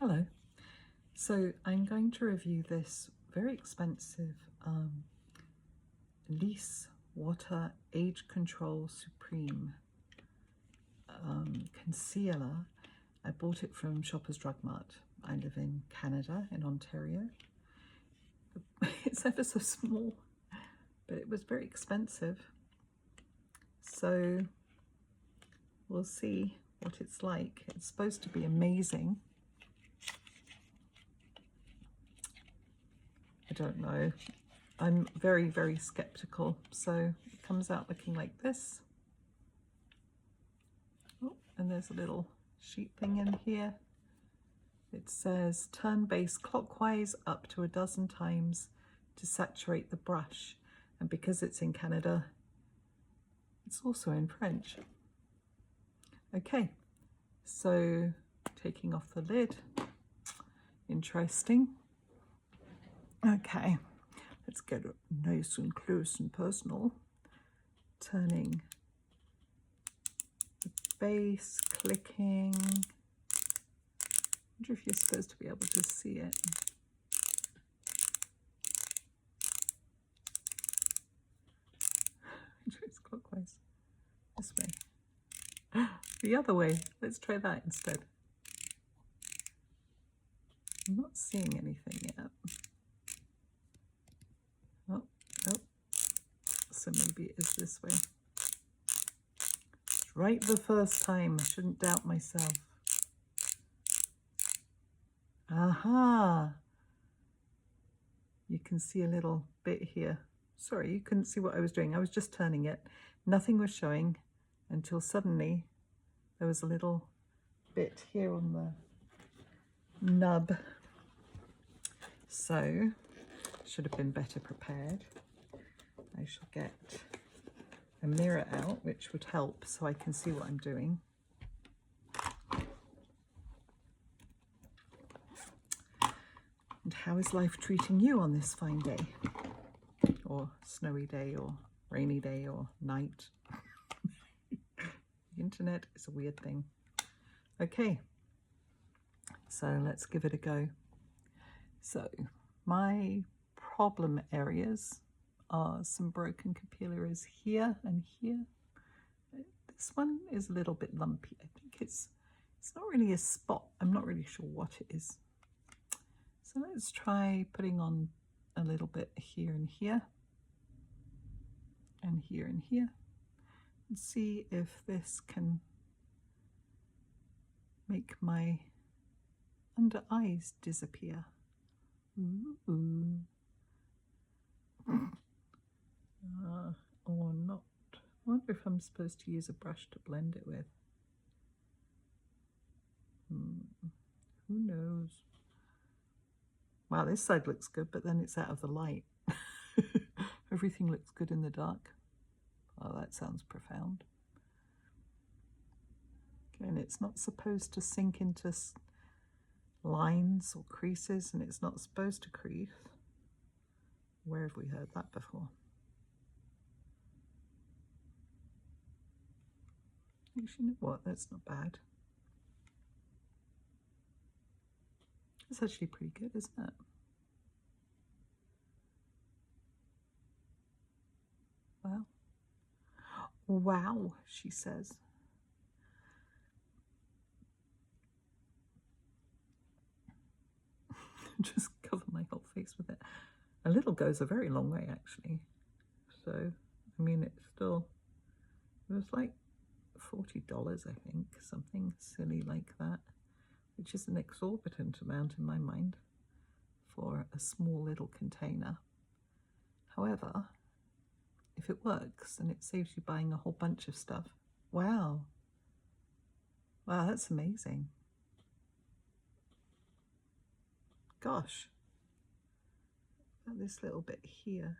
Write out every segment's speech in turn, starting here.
Hello. So I'm going to review this very expensive Lise Water Age Control Supreme concealer. I bought it from Shoppers Drug Mart. I live in Canada, in Ontario. It's ever so small, but it was very expensive. So we'll see what it's like. It's supposed to be amazing. I don't know. I'm very, very skeptical. So it comes out looking like this. Oh, and there's a little sheet thing in here. It says turn base clockwise up to 12 times to saturate the brush. And because it's in Canada, it's also in French. Okay, so taking off the lid. Interesting. Okay, let's get it nice and close and personal. Turning the base, clicking. I wonder if you're supposed to be able to see it. It's clockwise. This way. The other way. Let's try that instead. I'm not seeing anything yet. Oh, nope. So maybe it is this way. It's right the first time. I shouldn't doubt myself. Aha! You can see a little bit here. Sorry, you couldn't see what I was doing. I was just turning it. Nothing was showing until suddenly there was a little bit here on the nub. So, should have been better prepared. I shall get a mirror out, which would help so I can see what I'm doing. And how is life treating you on this fine day? Or snowy day, or rainy day, or night? The internet is a weird thing. Okay, so let's give it a go. So my problem areas are some broken capillaries here and here. This one is a little bit lumpy. I think it's not really a spot. I'm not really sure what it is. So let's try putting on a little bit here and here, and here and here, and see if this can make my under eyes disappear. Ooh. Or not. I wonder if I'm supposed to use a brush to blend it with. Who knows? Wow, this side looks good, but then it's out of the light. Everything looks good in the dark. Oh, that sounds profound. Okay, and it's not supposed to sink into lines or creases, and it's not supposed to crease. Where have we heard that before? Actually, you know what? That's not bad. It's actually pretty good, isn't it? Well, wow, she says. Just cover my whole face with it. A little goes a very long way, actually. So, I mean, it was like $40, I think, something silly like that, which is an exorbitant amount in my mind for a small little container. However, if it works, then it saves you buying a whole bunch of stuff. Wow. Wow, that's amazing. Gosh. This little bit here.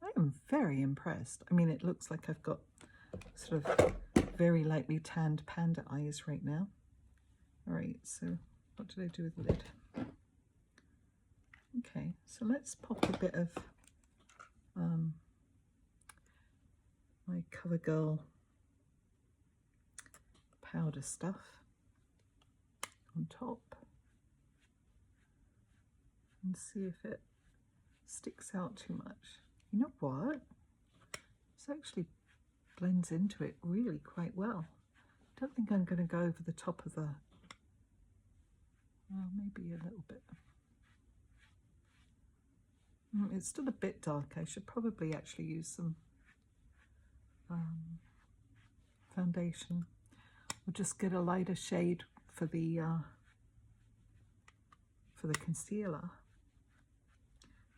I am very impressed. I mean, it looks like I've got sort of very lightly tanned panda eyes right now. All right, so what did I do with the lid? Okay, so let's pop a bit of my CoverGirl powder stuff on top and see if it sticks out too much. You know what? This actually blends into it really quite well. I don't think I'm going to go over the top of the, well, maybe a little bit. It's still a bit dark. I should probably actually use some foundation. We'll just get a lighter shade for the concealer.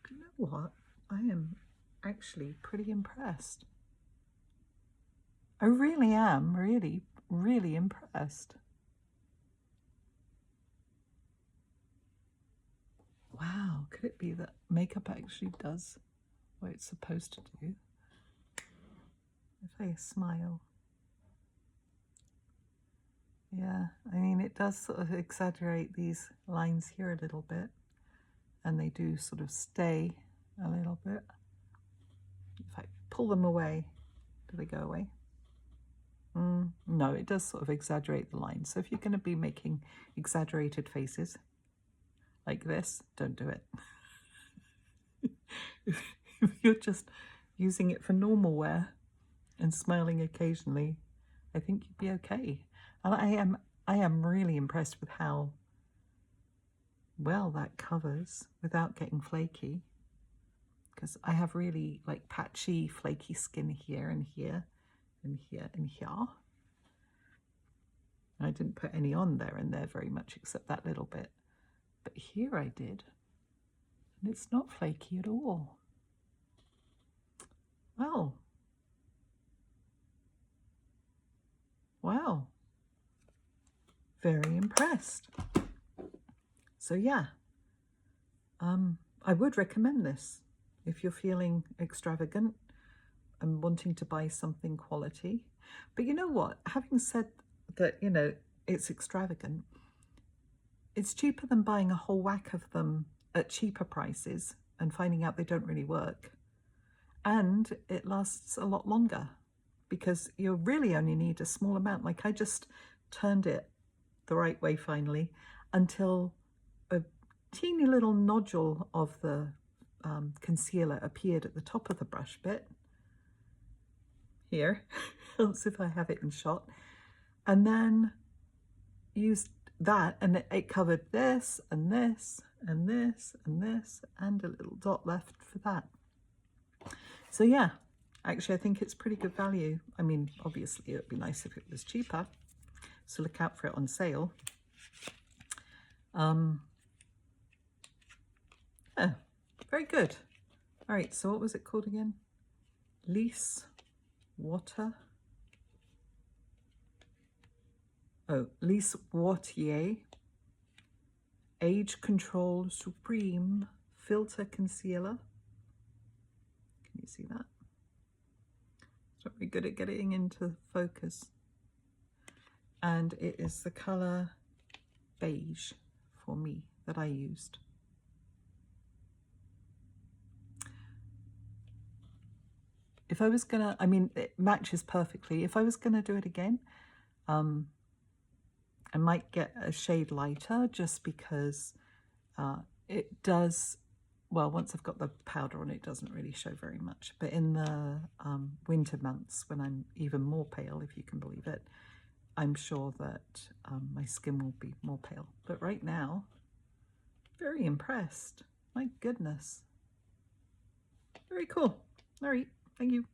But you know what? I am actually pretty impressed. I really am, really impressed. Wow, could it be that makeup actually does what it's supposed to do? If I smile. Yeah, I mean, it does sort of exaggerate these lines here a little bit, and they do sort of stay a little bit. If I pull them away, do they go away? No, it does sort of exaggerate the lines. So if you're going to be making exaggerated faces like this, don't do it. If you're just using it for normal wear and smiling occasionally, I think you'd be okay. And I am really impressed with how well that covers without getting flaky, because I have really like patchy, flaky skin here and here and here and here. I didn't put any on there and there very much except that little bit. But here I did. And it's not flaky at all. Well. Wow. Very impressed. So yeah. I would recommend this if you're feeling extravagant and wanting to buy something quality. But you know what? Having said that, you know, it's extravagant, it's cheaper than buying a whole whack of them at cheaper prices and finding out they don't really work. And it lasts a lot longer because you really only need a small amount. Like I just turned it the right way finally until a teeny little nodule of the concealer appeared at the top of the brush bit. Here, as if I have it in shot. And then used that and it covered this and this and this and this and a little dot left for that. So yeah, actually I think it's pretty good value. I mean, obviously it would be nice if it was cheaper, so look out for it on sale. Yeah, very good. All right, so what was it called again? Lise Watier. Oh, Lise Watier Age Control Supreme Filter Concealer. Can you see that? It's not very good at getting into focus. And it is the colour beige for me that I used. If I was gonna, I mean, it matches perfectly. If I was gonna do it again, I might get a shade lighter just because it does, well, once I've got the powder on, it doesn't really show very much. But in the winter months, when I'm even more pale, if you can believe it, I'm sure that my skin will be more pale. But right now, very impressed. My goodness. Very cool. All right. Thank you.